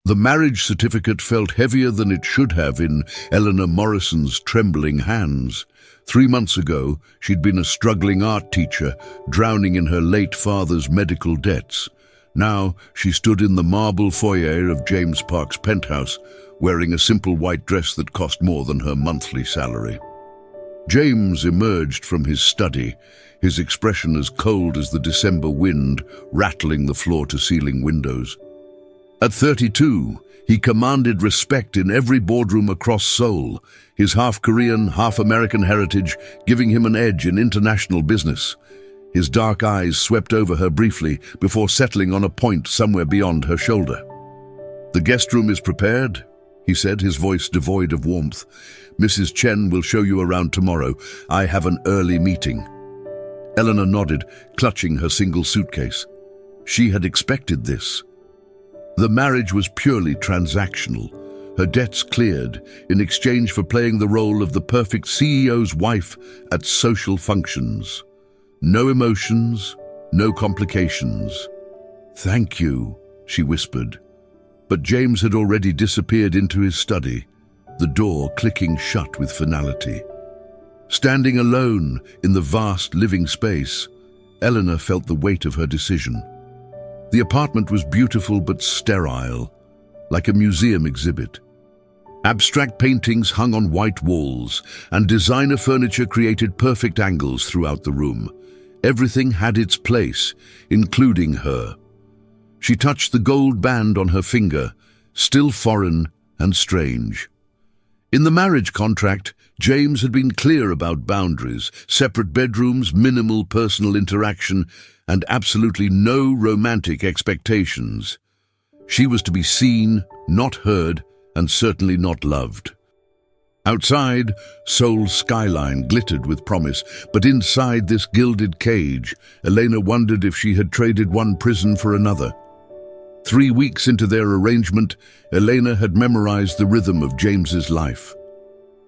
The marriage certificate felt heavier than it should have in Eleanor Morrison's trembling hands. 3 months ago, she'd been a struggling art teacher, drowning in her late father's medical debts. Now, she stood in the marble foyer of James Park's penthouse, wearing a simple white dress that cost more than her monthly salary. James emerged from his study, his expression as cold as the December wind rattling the floor-to-ceiling windows. At 32, he commanded respect in every boardroom across Seoul, his half-Korean, half-American heritage giving him an edge in international business. His dark eyes swept over her briefly before settling on a point somewhere beyond her shoulder. "The guest room is prepared," he said, his voice devoid of warmth. "Mrs. Chen will show you around tomorrow. I have an early meeting." Eleanor nodded, clutching her single suitcase. She had expected this. The marriage was purely transactional. Her debts cleared in exchange for playing the role of the perfect CEO's wife at social functions. No emotions, no complications. "Thank you," she whispered. But James had already disappeared into his study, the door clicking shut with finality. Standing alone in the vast living space, Eleanor felt the weight of her decision. The apartment was beautiful but sterile, like a museum exhibit. Abstract paintings hung on white walls, and designer furniture created perfect angles throughout the room. Everything had its place, including her. She touched the gold band on her finger, still foreign and strange. In the marriage contract, James had been clear about boundaries, separate bedrooms, minimal personal interaction, and absolutely no romantic expectations. She was to be seen, not heard, and certainly not loved. Outside, Seoul's skyline glittered with promise, but inside this gilded cage, Elena wondered if she had traded one prison for another. 3 weeks into their arrangement, Elena had memorized the rhythm of James's life.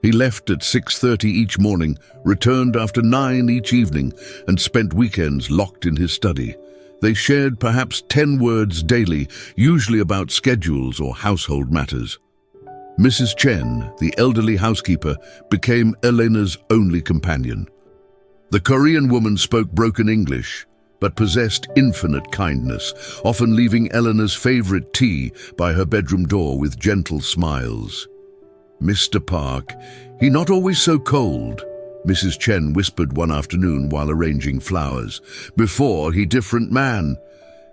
He left at 6:30 each morning, returned after 9 each evening, and spent weekends locked in his study. They shared perhaps 10 words daily, usually about schedules or household matters. Mrs. Chen, the elderly housekeeper, became Elena's only companion. The Korean woman spoke broken English, but possessed infinite kindness, often leaving Eleanor's favorite tea by her bedroom door with gentle smiles. "Mr. Park, he not always so cold," Mrs. Chen whispered one afternoon while arranging flowers. "Before he different man."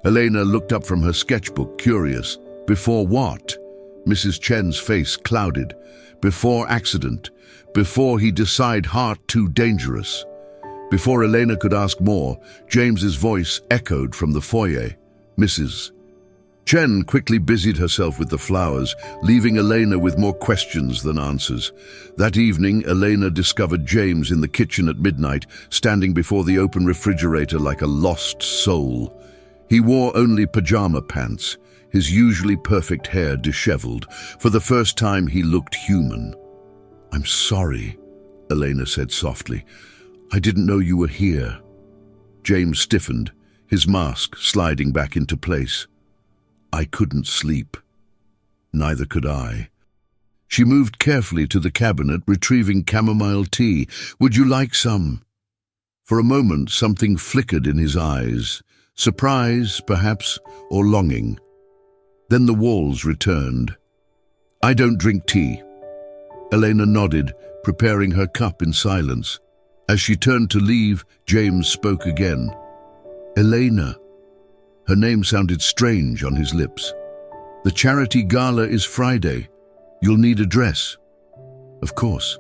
Elena looked up from her sketchbook, curious. "Before what?" Mrs. Chen's face clouded. "Before accident. Before he decide heart too dangerous." Before Elena could ask more, James's voice echoed from the foyer. "Mrs. Chen quickly busied herself with the flowers, leaving Elena with more questions than answers. That evening, Elena discovered James in the kitchen at midnight, standing before the open refrigerator like a lost soul. He wore only pajama pants, his usually perfect hair disheveled. For the first time, he looked human. "I'm sorry," Elena said softly. "I didn't know you were here." James stiffened, his mask sliding back into place. "I couldn't sleep." Neither could I. She moved carefully to the cabinet, retrieving chamomile tea. "Would you like some?" For a moment, something flickered in his eyes. Surprise, perhaps, or longing. Then the walls returned. "I don't drink tea." Elena nodded, preparing her cup in silence. As she turned to leave, James spoke again. "Elena." Her name sounded strange on his lips. "The charity gala is Friday. You'll need a dress." "Of course."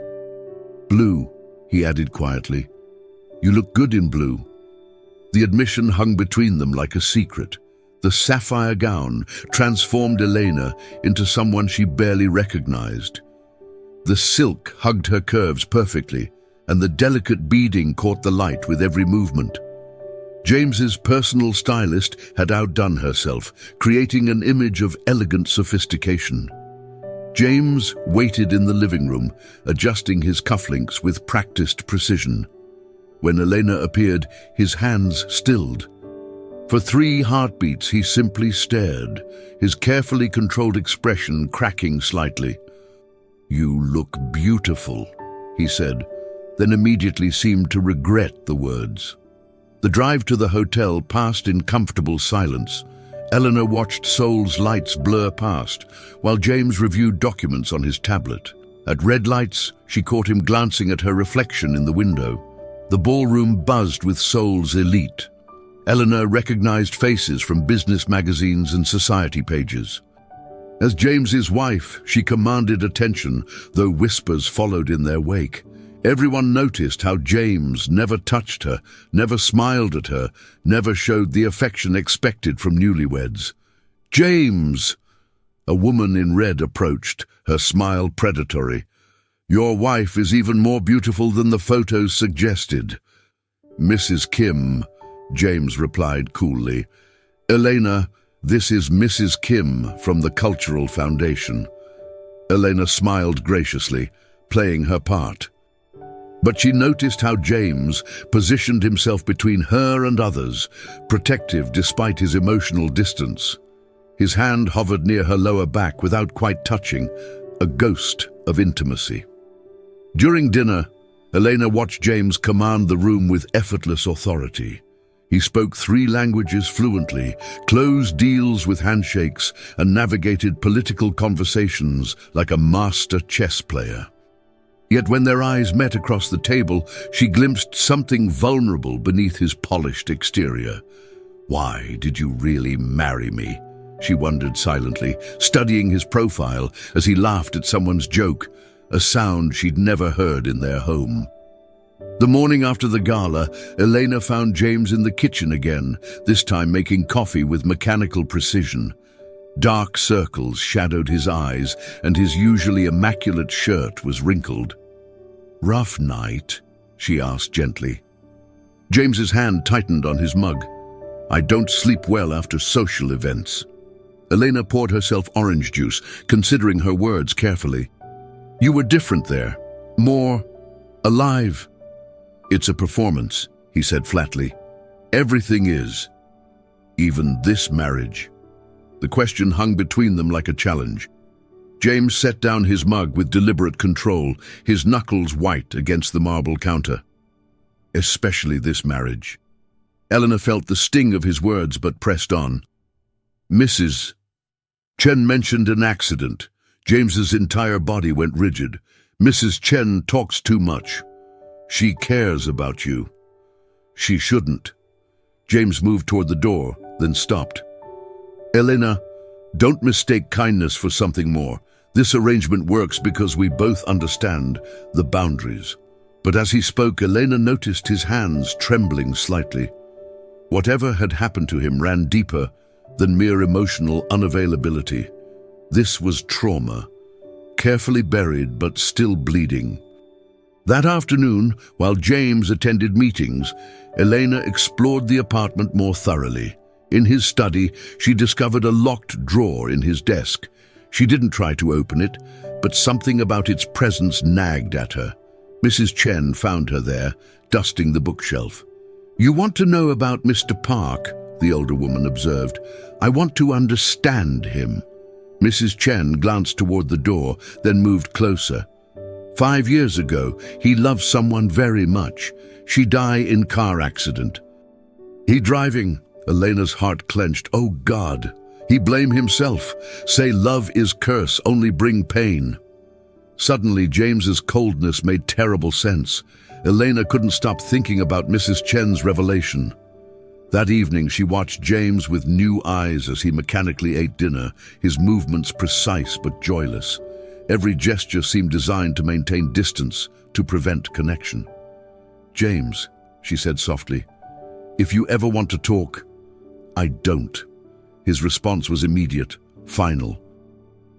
"Blue," he added quietly. "You look good in blue." The admission hung between them like a secret. The sapphire gown transformed Elena into someone she barely recognized. The silk hugged her curves perfectly, and the delicate beading caught the light with every movement. James's personal stylist had outdone herself, creating an image of elegant sophistication. James waited in the living room, adjusting his cufflinks with practiced precision. When Elena appeared, his hands stilled. For 3 heartbeats, he simply stared, his carefully controlled expression cracking slightly. "You look beautiful," he said, then immediately seemed to regret the words. The drive to the hotel passed in comfortable silence. Eleanor watched Soul's lights blur past, while James reviewed documents on his tablet. At red lights, she caught him glancing at her reflection in the window. The ballroom buzzed with Soul's elite. Eleanor recognized faces from business magazines and society pages. As James's wife, she commanded attention, though whispers followed in their wake. Everyone noticed how James never touched her, never smiled at her, never showed the affection expected from newlyweds. "James!" A woman in red approached, her smile predatory. "Your wife is even more beautiful than the photos suggested." "Mrs. Kim," James replied coolly. "Elena, this is Mrs. Kim from the Cultural Foundation." Elena smiled graciously, playing her part. But she noticed how James positioned himself between her and others, protective despite his emotional distance. His hand hovered near her lower back without quite touching, a ghost of intimacy. During dinner, Elena watched James command the room with effortless authority. He spoke 3 languages fluently, closed deals with handshakes, and navigated political conversations like a master chess player. Yet when their eyes met across the table, she glimpsed something vulnerable beneath his polished exterior. "Why did you really marry me?" she wondered silently, studying his profile as he laughed at someone's joke, a sound she'd never heard in their home. The morning after the gala, Elena found James in the kitchen again, this time making coffee with mechanical precision. Dark circles shadowed his eyes, and his usually immaculate shirt was wrinkled. "Rough night?" she asked gently. James's hand tightened on his mug. "I don't sleep well after social events." Elena poured herself orange juice, considering her words carefully. "You were different there, more alive." "It's a performance," he said flatly. "Everything is. Even this marriage." The question hung between them like a challenge. James set down his mug with deliberate control, his knuckles white against the marble counter. "Especially this marriage." Eleanor felt the sting of his words but pressed on. "Mrs. Chen mentioned an accident." James's entire body went rigid. "Mrs. Chen talks too much. She cares about you." "She shouldn't." James moved toward the door, then stopped. "Elena, don't mistake kindness for something more. This arrangement works because we both understand the boundaries." But as he spoke, Elena noticed his hands trembling slightly. Whatever had happened to him ran deeper than mere emotional unavailability. This was trauma, carefully buried but still bleeding. That afternoon, while James attended meetings, Elena explored the apartment more thoroughly. In his study, she discovered a locked drawer in his desk. She didn't try to open it, but something about its presence nagged at her. Mrs. Chen found her there, dusting the bookshelf. "You want to know about Mr. Park," the older woman observed. "I want to understand him." Mrs. Chen glanced toward the door, then moved closer. 5 years ago, he loved someone very much. She died in car accident. "He driving?" Elena's heart clenched. "Oh God!" He blame himself. Say love is curse, only bring pain. Suddenly, James's coldness made terrible sense. Elena couldn't stop thinking about Mrs. Chen's revelation. That evening, she watched James with new eyes as he mechanically ate dinner, his movements precise but joyless. Every gesture seemed designed to maintain distance, to prevent connection. "James," she said softly, "if you ever want to talk, I don't." His response was immediate, final.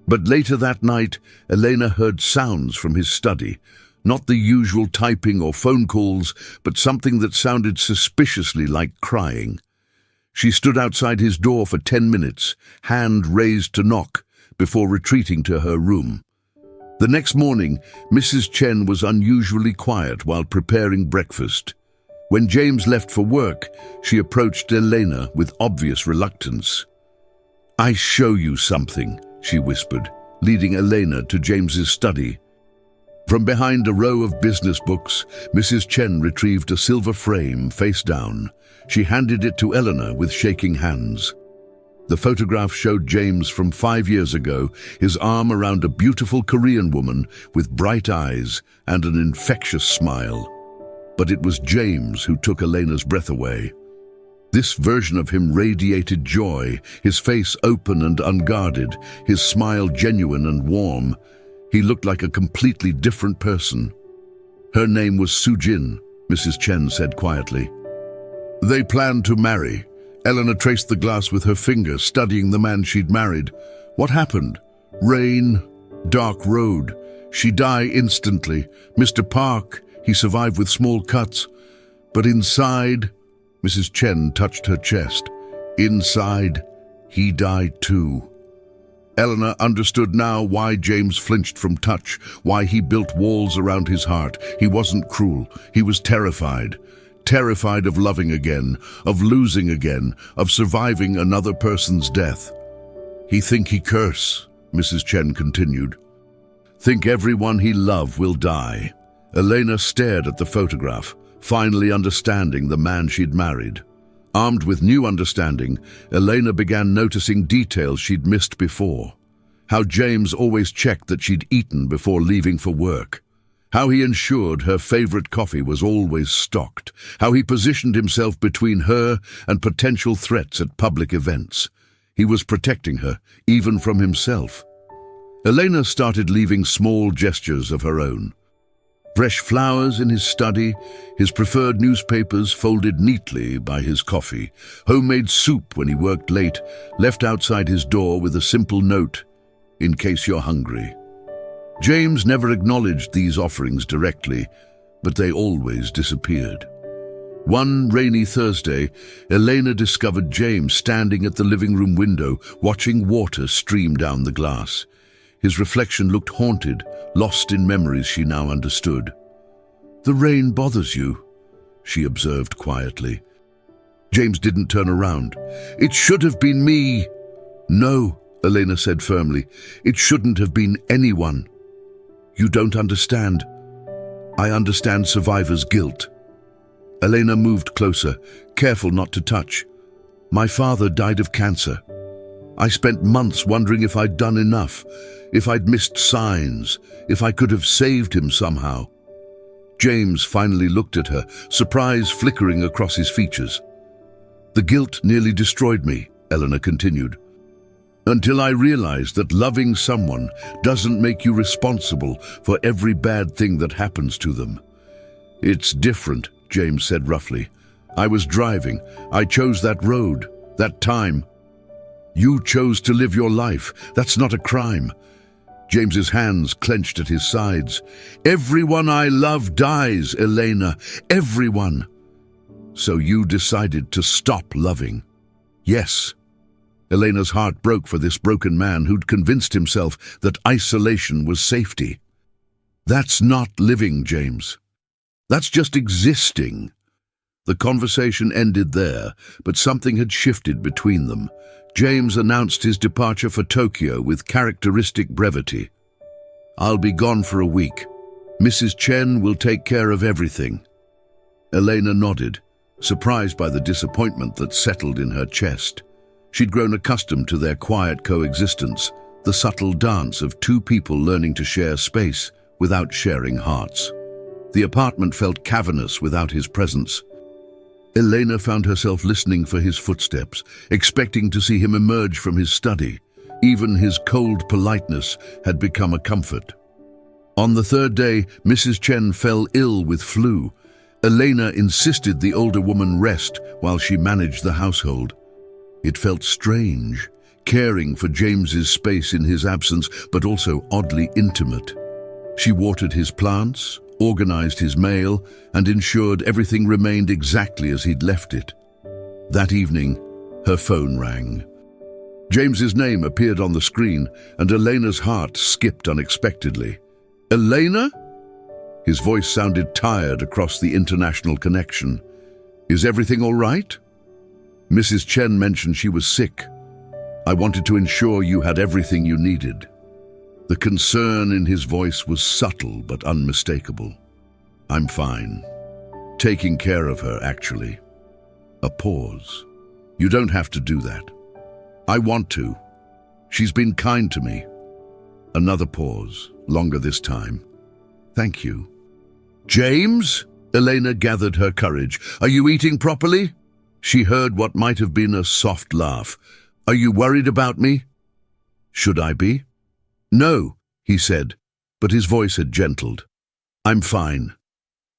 But later that night, Elena heard sounds from his study, not the usual typing or phone calls, but something that sounded suspiciously like crying. She stood outside his door for 10 minutes, hand raised to knock, before retreating to her room. The next morning, Mrs. Chen was unusually quiet while preparing breakfast. When James left for work, she approached Elena with obvious reluctance. "I show you something," she whispered, leading Elena to James's study. From behind a row of business books, Mrs. Chen retrieved a silver frame face down. She handed it to Elena with shaking hands. The photograph showed James from 5 years ago, his arm around a beautiful Korean woman with bright eyes and an infectious smile. But it was James who took Elena's breath away. This version of him radiated joy, his face open and unguarded, his smile genuine and warm. He looked like a completely different person. Her name was Sujin, Mrs. Chen said quietly. They planned to marry. Elena traced the glass with her finger, studying the man she'd married. What happened? Rain, dark road. She died instantly. Mr. Park, he survived with small cuts. But inside, Mrs. Chen touched her chest. Inside, he died too. Elena understood now why James flinched from touch, why he built walls around his heart. He wasn't cruel. He was terrified. Terrified of loving again, of losing again, of surviving another person's death. He think he curse, Mrs. Chen continued. Think everyone he loved will die. Elena stared at the photograph, finally understanding the man she'd married. Armed with new understanding, Elena began noticing details she'd missed before. How James always checked that she'd eaten before leaving for work. How he ensured her favorite coffee was always stocked. How he positioned himself between her and potential threats at public events. He was protecting her, even from himself. Elena started leaving small gestures of her own. Fresh flowers in his study, his preferred newspapers folded neatly by his coffee, homemade soup when he worked late, left outside his door with a simple note, "In case you're hungry." James never acknowledged these offerings directly, but they always disappeared. One rainy Thursday, Elena discovered James standing at the living room window, watching water stream down the glass. His reflection looked haunted, lost in memories she now understood. "The rain bothers you," she observed quietly. James didn't turn around. "It should have been me." "No," Elena said firmly. "It shouldn't have been anyone." "You don't understand." "I understand survivor's guilt." Elena moved closer, careful not to touch. "My father died of cancer. I spent months wondering if I'd done enough, if I'd missed signs, if I could have saved him somehow." James finally looked at her, surprise flickering across his features. "The guilt nearly destroyed me," Elena continued, "until I realized that loving someone doesn't make you responsible for every bad thing that happens to them." "It's different," James said roughly. "I was driving. I chose that road, that time. You chose to live your life. That's not a crime." James's hands clenched at his sides. "Everyone I love dies, Elena. Everyone." "So you decided to stop loving?" "Yes." Elena's heart broke for this broken man who'd convinced himself that isolation was safety. "That's not living, James. That's just existing." The conversation ended there, but something had shifted between them. James announced his departure for Tokyo with characteristic brevity. "I'll be gone for a week. Mrs. Chen will take care of everything." Elena nodded, surprised by the disappointment that settled in her chest. She'd grown accustomed to their quiet coexistence, the subtle dance of two people learning to share space without sharing hearts. The apartment felt cavernous without his presence. Elena found herself listening for his footsteps, expecting to see him emerge from his study. Even his cold politeness had become a comfort. On the third day, Mrs. Chen fell ill with flu. Elena insisted the older woman rest while she managed the household. It felt strange, caring for James's space in his absence, but also oddly intimate. She watered his plants, organized his mail, and ensured everything remained exactly as he'd left it. That evening, her phone rang. James's name appeared on the screen, and Elena's heart skipped unexpectedly. "Elena?" His voice sounded tired across the international connection. Is everything all right? Mrs. Chen mentioned she was sick. I wanted to ensure you had everything you needed. The concern in his voice was subtle but unmistakable. I'm fine. Taking care of her, actually. A pause. You don't have to do that. I want to. She's been kind to me. Another pause, longer this time. Thank you. James? Elena gathered her courage. Are you eating properly? She heard what might have been a soft laugh. Are you worried about me? Should I be? No, he said, but his voice had gentled. I'm fine.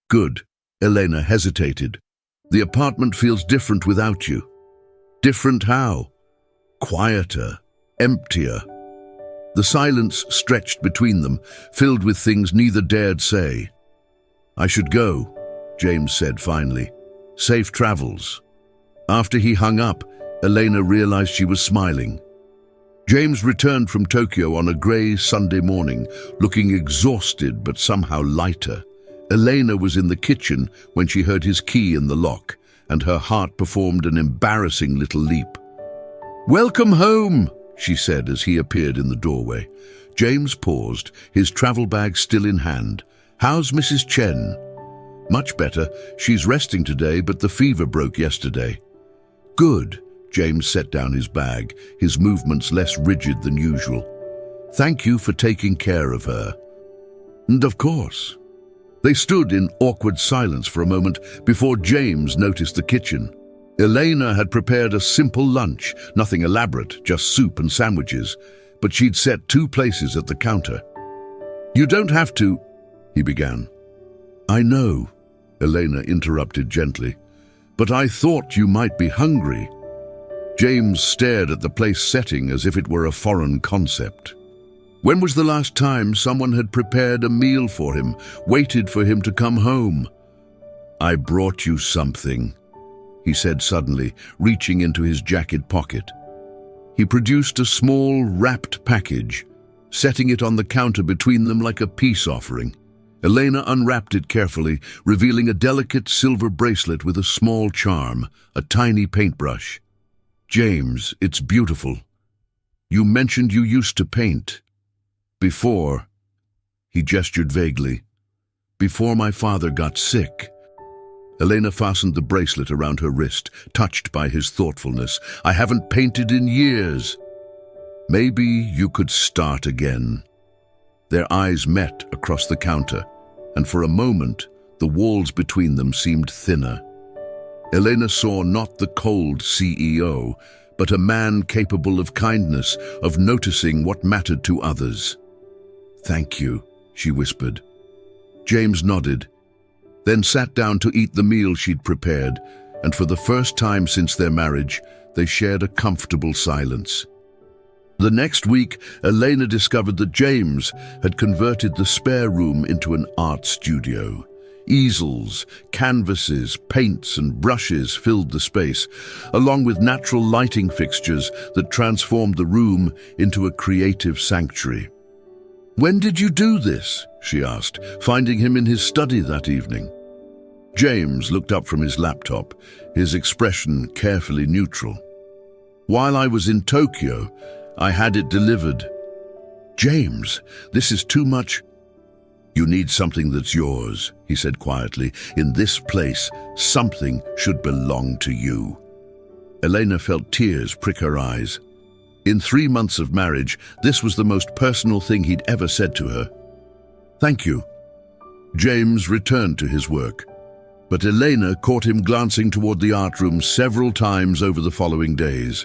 Good. Elena hesitated. The apartment feels different without you. Different how? Quieter, emptier. The silence stretched between them, filled with things neither dared say. I should go, James said finally. Safe travels. After he hung up, Elena realized she was smiling. James returned from Tokyo on a grey Sunday morning, looking exhausted but somehow lighter. Elena was in the kitchen when she heard his key in the lock, and her heart performed an embarrassing little leap. Welcome home, she said as he appeared in the doorway. James paused, his travel bag still in hand. How's Mrs. Chen? Much better. She's resting today, but the fever broke yesterday. Good. James set down his bag, his movements less rigid than usual. Thank you for taking care of her. And of course. They stood in awkward silence for a moment before James noticed the kitchen. Elena had prepared a simple lunch, nothing elaborate, just soup and sandwiches, but she'd set 2 places at the counter. You don't have to, he began. I know, Elena interrupted gently, but I thought you might be hungry. James stared at the place setting as if it were a foreign concept. When was the last time someone had prepared a meal for him, waited for him to come home? I brought you something, he said suddenly, reaching into his jacket pocket. He produced a small, wrapped package, setting it on the counter between them like a peace offering. Elena unwrapped it carefully, revealing a delicate silver bracelet with a small charm, a tiny paintbrush. James, it's beautiful. You mentioned you used to paint. Before, he gestured vaguely, before my father got sick. Elena fastened the bracelet around her wrist, touched by his thoughtfulness. I haven't painted in years. Maybe you could start again. Their eyes met across the counter, and for a moment, the walls between them seemed thinner. Elena saw not the cold CEO, but a man capable of kindness, of noticing what mattered to others. Thank you, she whispered. James nodded, then sat down to eat the meal she'd prepared, and for the first time since their marriage, they shared a comfortable silence. The next week, Elena discovered that James had converted the spare room into an art studio. Easels, canvases, paints and brushes filled the space, along with natural lighting fixtures that transformed the room into a creative sanctuary. When did you do this? She asked, finding him in his study that evening. James looked up from his laptop, his expression carefully neutral. While I was in Tokyo, I had it delivered. James, this is too much. You need something that's yours, he said quietly. In this place, something should belong to you. Elena felt tears prick her eyes. In 3 months of marriage, this was the most personal thing he'd ever said to her. Thank you. James returned to his work, but Elena caught him glancing toward the art room several times over the following days.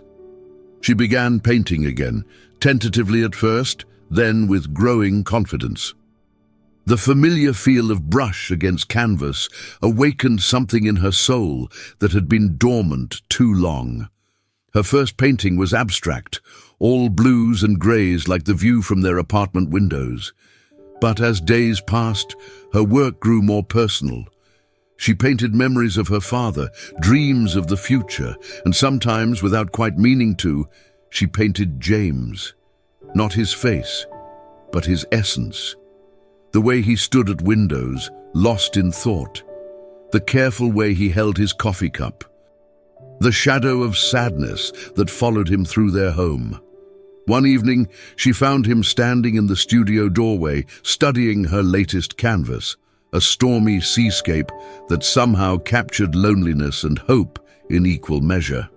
She began painting again, tentatively at first, then with growing confidence. The familiar feel of brush against canvas awakened something in her soul that had been dormant too long. Her first painting was abstract, all blues and greys like the view from their apartment windows. But as days passed, her work grew more personal. She painted memories of her father, dreams of the future, and sometimes, without quite meaning to, she painted James. Not his face, but his essence. The way he stood at windows, lost in thought. the careful way he held his coffee cup, the shadow of sadness that followed him through their home. One evening, she found him standing in the studio doorway, studying her latest canvas, a stormy seascape that somehow captured loneliness and hope in equal measure.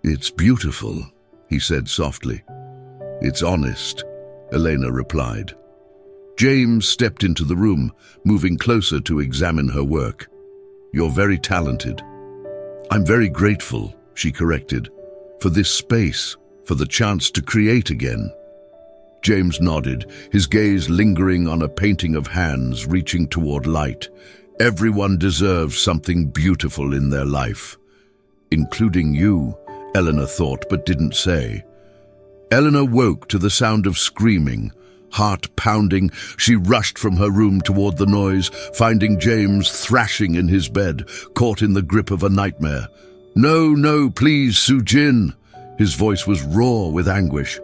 "It's beautiful," he said softly. "It's honest," Elena replied. James stepped into the room, moving closer to examine her work. "You're very talented." "I'm very grateful," she corrected, "for this space, for the chance to create again." James nodded, his gaze lingering on a painting of hands reaching toward light. Everyone deserves something beautiful in their life. "Including you," Eleanor thought but didn't say. Eleanor woke to the sound of screaming. Heart pounding, she rushed from her room toward the noise, finding James thrashing in his bed, caught in the grip of a nightmare. "No, no, please, Sujin!" His voice was raw with anguish.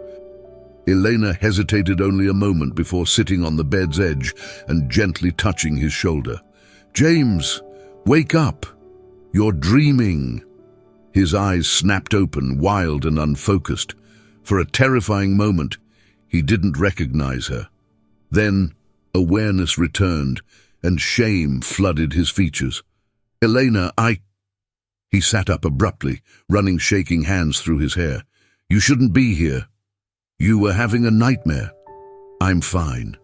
Elena hesitated only a moment before sitting on the bed's edge and gently touching his shoulder. "James, wake up! You're dreaming!" His eyes snapped open, wild and unfocused. For a terrifying moment, he didn't recognize her. Then, awareness returned, and shame flooded his features. "Elena, He sat up abruptly, running shaking hands through his hair. "You shouldn't be here. You were having a nightmare." "I'm fine."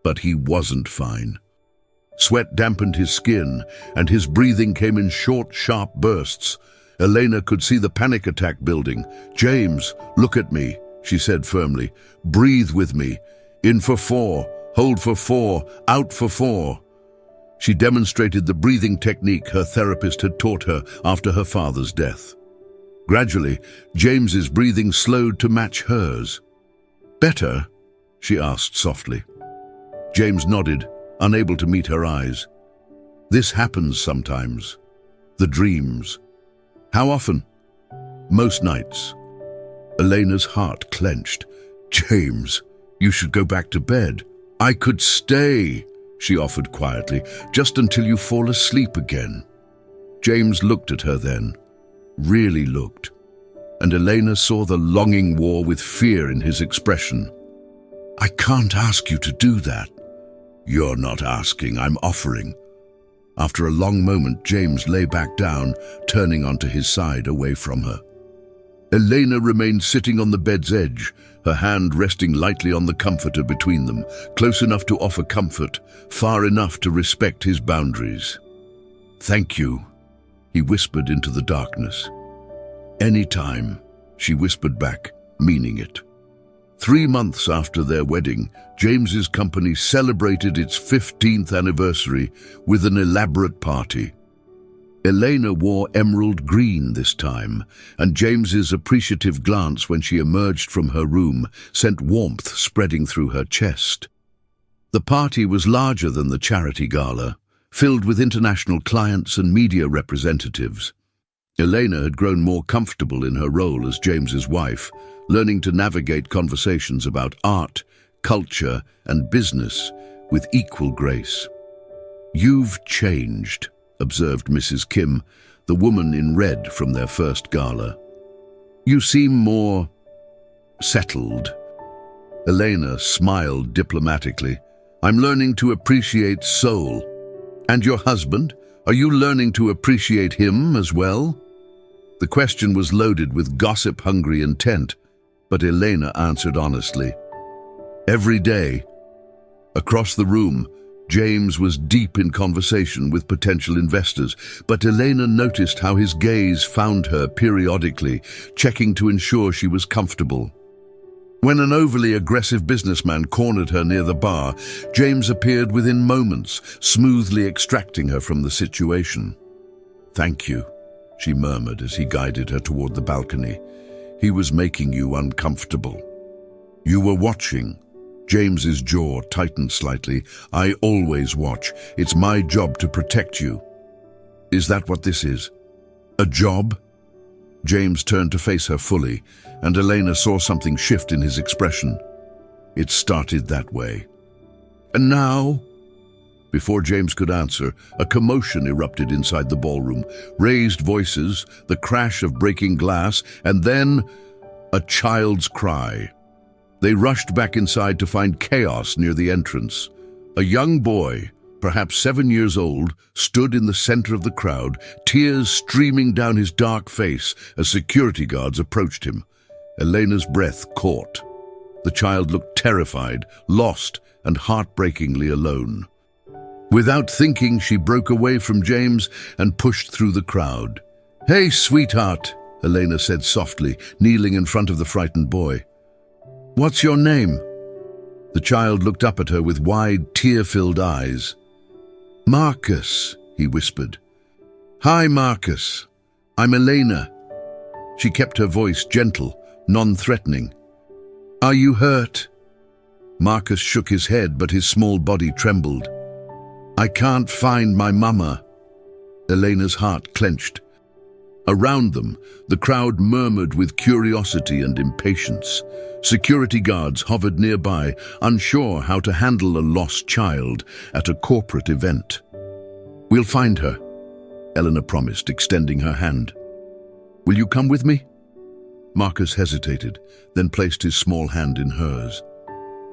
But he wasn't fine. Sweat dampened his skin, and his breathing came in short, sharp bursts. Elena could see the panic attack building. "James, look at me," she said firmly. "Breathe with me. In for 4, hold for 4, out for 4. She demonstrated the breathing technique her therapist had taught her after her father's death. Gradually, James's breathing slowed to match hers. "Better?" she asked softly. James nodded, unable to meet her eyes. "This happens sometimes. The dreams." "How often?" "Most nights." Elena's heart clenched. "James, you should go back to bed." "I could stay," she offered quietly, "just until you fall asleep again." James looked at her then, really looked, and Elena saw the longing war with fear in his expression. "I can't ask you to do that." "You're not asking, I'm offering." After a long moment, James lay back down, turning onto his side away from her. Elena remained sitting on the bed's edge, her hand resting lightly on the comforter between them, close enough to offer comfort, far enough to respect his boundaries. "Thank you," he whispered into the darkness. "Anytime," she whispered back, meaning it. 3 months after their wedding, James's company celebrated its 15th anniversary with an elaborate party. Elena wore emerald green this time, and James's appreciative glance when she emerged from her room sent warmth spreading through her chest. The party was larger than the charity gala, filled with international clients and media representatives. Elena had grown more comfortable in her role as James's wife, learning to navigate conversations about art, culture, and business with equal grace. "You've changed," observed Mrs. Kim, the woman in red from their first gala. "You seem more settled." Elena smiled diplomatically. "I'm learning to appreciate soul." "And your husband? Are you learning to appreciate him as well?" The question was loaded with gossip-hungry intent, but Elena answered honestly. Every day. Across the room, James was deep in conversation with potential investors, but Elena noticed how his gaze found her periodically, checking to ensure she was comfortable. When an overly aggressive businessman cornered her near the bar, James appeared within moments, smoothly extracting her from the situation. "Thank you," she murmured as he guided her toward the balcony. "He was making you uncomfortable." "You were watching." James's jaw tightened slightly. "I always watch. It's my job to protect you." "Is that what this is? A job?" James turned to face her fully, and Elena saw something shift in his expression. "It started that way." "And now?" Before James could answer, a commotion erupted inside the ballroom. Raised voices, the crash of breaking glass, and then a child's cry. They rushed back inside to find chaos near the entrance. A young boy, perhaps 7 years old, stood in the center of the crowd, tears streaming down his dark face as security guards approached him. Elena's breath caught. The child looked terrified, lost, and heartbreakingly alone. Without thinking, she broke away from James and pushed through the crowd. "Hey, sweetheart," Elena said softly, kneeling in front of the frightened boy. "What's your name?" The child looked up at her with wide, tear-filled eyes. "Marcus," he whispered. "Hi, Marcus. I'm Elena." She kept her voice gentle, non-threatening. "Are you hurt?" Marcus shook his head, but his small body trembled. "I can't find my mama." Elena's heart clenched. Around them, the crowd murmured with curiosity and impatience. Security guards hovered nearby, unsure how to handle a lost child at a corporate event. "We'll find her," Elena promised, extending her hand. "Will you come with me?" Marcus hesitated, then placed his small hand in hers.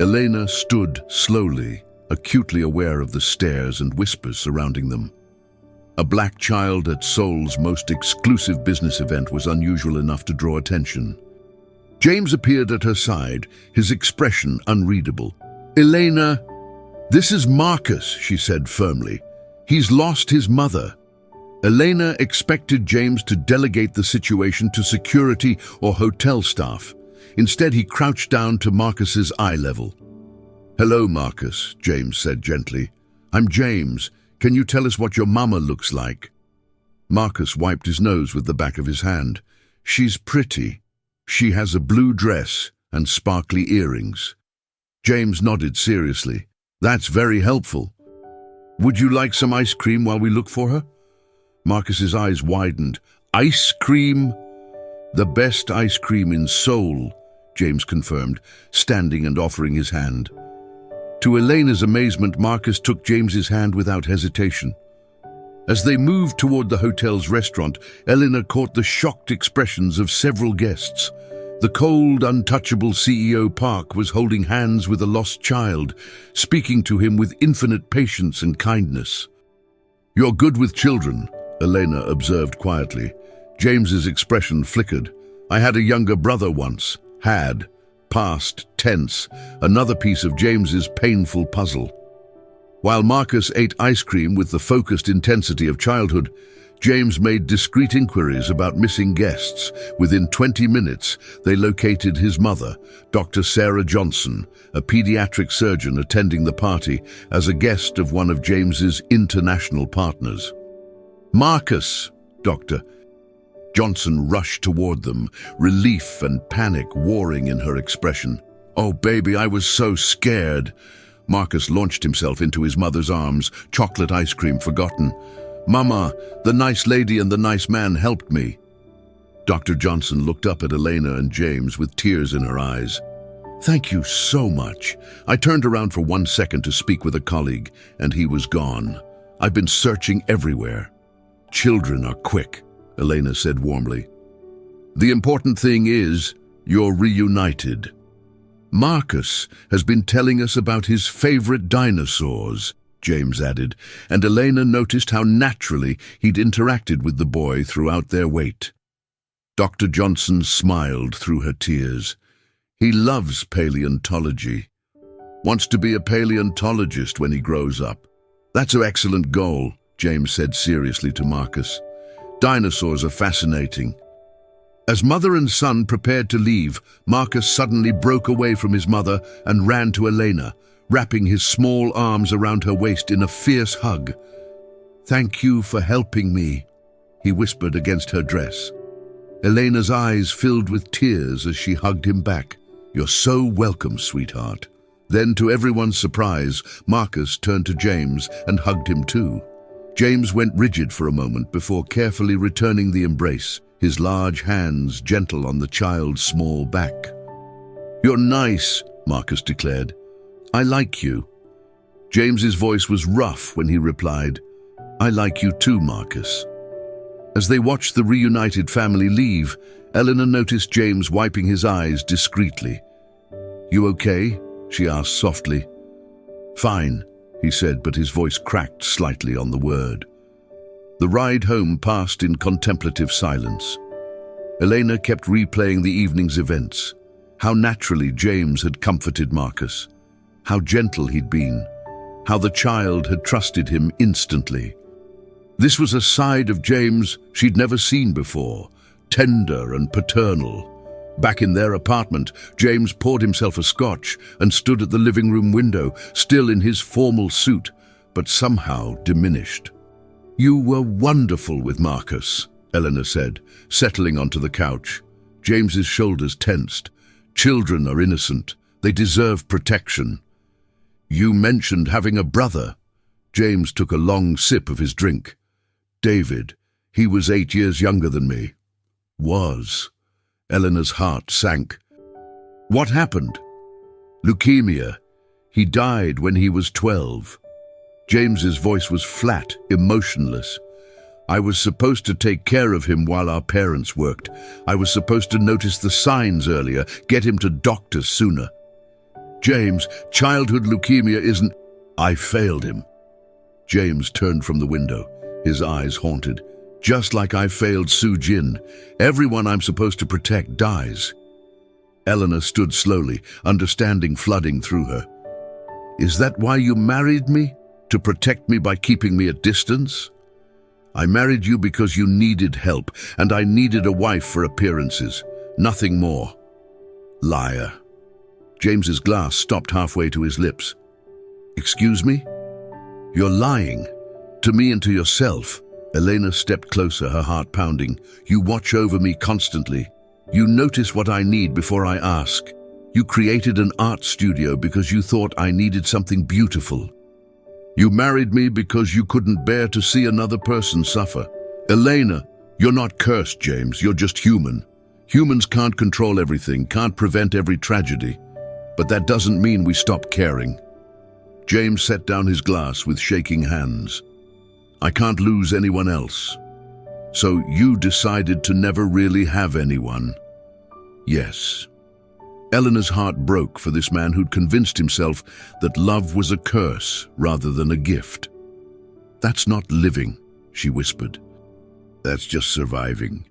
Elena stood slowly, acutely aware of the stares and whispers surrounding them. A black child at Seoul's most exclusive business event was unusual enough to draw attention. James appeared at her side, his expression unreadable. "Elena, this is Marcus," she said firmly. "He's lost his mother." Elena expected James to delegate the situation to security or hotel staff. Instead, he crouched down to Marcus's eye level. "Hello, Marcus," James said gently. "I'm James. Can you tell us what your mama looks like?" Marcus wiped his nose with the back of his hand. "She's pretty. She has a blue dress and sparkly earrings." James nodded seriously. "That's very helpful. Would you like some ice cream while we look for her?" Marcus's eyes widened. "Ice cream?" "The best ice cream in Seoul," James confirmed, standing and offering his hand. To Elena's amazement, Marcus took James's hand without hesitation. As they moved toward the hotel's restaurant, Elena caught the shocked expressions of several guests. The cold, untouchable CEO Park was holding hands with a lost child, speaking to him with infinite patience and kindness. "You're good with children," Elena observed quietly. James's expression flickered. "I had a younger brother once." Had. Past tense, another piece of James's painful puzzle. While Marcus ate ice cream with the focused intensity of childhood, James made discreet inquiries about missing guests. Within 20 minutes, they located his mother, Dr. Sarah Johnson, a pediatric surgeon attending the party as a guest of one of James's international partners. "Marcus, Doctor." Johnson rushed toward them, relief and panic warring in her expression. "Oh, baby, I was so scared." Marcus launched himself into his mother's arms, chocolate ice cream forgotten. "Mama, the nice lady and the nice man helped me." Dr. Johnson looked up at Elena and James with tears in her eyes. "Thank you so much. I turned around for 1 second to speak with a colleague, and he was gone. I've been searching everywhere." "Children are quick," Elena said warmly. "The important thing is, you're reunited." "Marcus has been telling us about his favorite dinosaurs," James added, and Elena noticed how naturally he'd interacted with the boy throughout their wait. Dr. Johnson smiled through her tears. "He loves paleontology. Wants to be a paleontologist when he grows up." "That's an excellent goal," James said seriously to Marcus. "Dinosaurs are fascinating." As mother and son prepared to leave, Marcus suddenly broke away from his mother and ran to Elena, wrapping his small arms around her waist in a fierce hug. "Thank you for helping me," he whispered against her dress. Elena's eyes filled with tears as she hugged him back. "You're so welcome, sweetheart." Then, to everyone's surprise, Marcus turned to James and hugged him too. James went rigid for a moment before carefully returning the embrace, his large hands gentle on the child's small back. "You're nice," Marcus declared. "I like you." James's voice was rough when he replied, "I like you too, Marcus." As they watched the reunited family leave, Eleanor noticed James wiping his eyes discreetly. "You okay?" she asked softly. "Fine," he said, but his voice cracked slightly on the word. The ride home passed in contemplative silence. Elena kept replaying the evening's events. How naturally James had comforted Marcus. How gentle he'd been. How the child had trusted him instantly. This was a side of James she'd never seen before, tender and paternal. Back in their apartment, James poured himself a scotch and stood at the living room window, still in his formal suit, but somehow diminished. "You were wonderful with Marcus," Eleanor said, settling onto the couch. James's shoulders tensed. "Children are innocent. They deserve protection." "You mentioned having a brother." James took a long sip of his drink. "David, he was 8 years younger than me." "Was." Eleanor's heart sank. "What happened?" "Leukemia. He died when he was 12. James's voice was flat, emotionless. "I was supposed to take care of him while our parents worked. I was supposed to notice the signs earlier, get him to doctors sooner. James, childhood leukemia isn't—" "I failed him." James turned from the window, his eyes haunted. "Just like I failed Soo Jin. Everyone I'm supposed to protect dies." Eleanor stood slowly, understanding flooding through her. "Is that why you married me? To protect me by keeping me at distance?" "I married you because you needed help, and I needed a wife for appearances. Nothing more." "Liar." James's glass stopped halfway to his lips. "Excuse me? You're lying. To me and to yourself." Elena stepped closer, her heart pounding. "You watch over me constantly. You notice what I need before I ask. You created an art studio because you thought I needed something beautiful. You married me because you couldn't bear to see another person suffer. Elena, you're not cursed, James. You're just human. Humans can't control everything, can't prevent every tragedy. But that doesn't mean we stop caring." James set down his glass with shaking hands. "I can't lose anyone else. So you decided to never really have anyone?" "Yes." Eleanor's heart broke for this man who'd convinced himself that love was a curse rather than a gift. "That's not living," she whispered. "That's just surviving."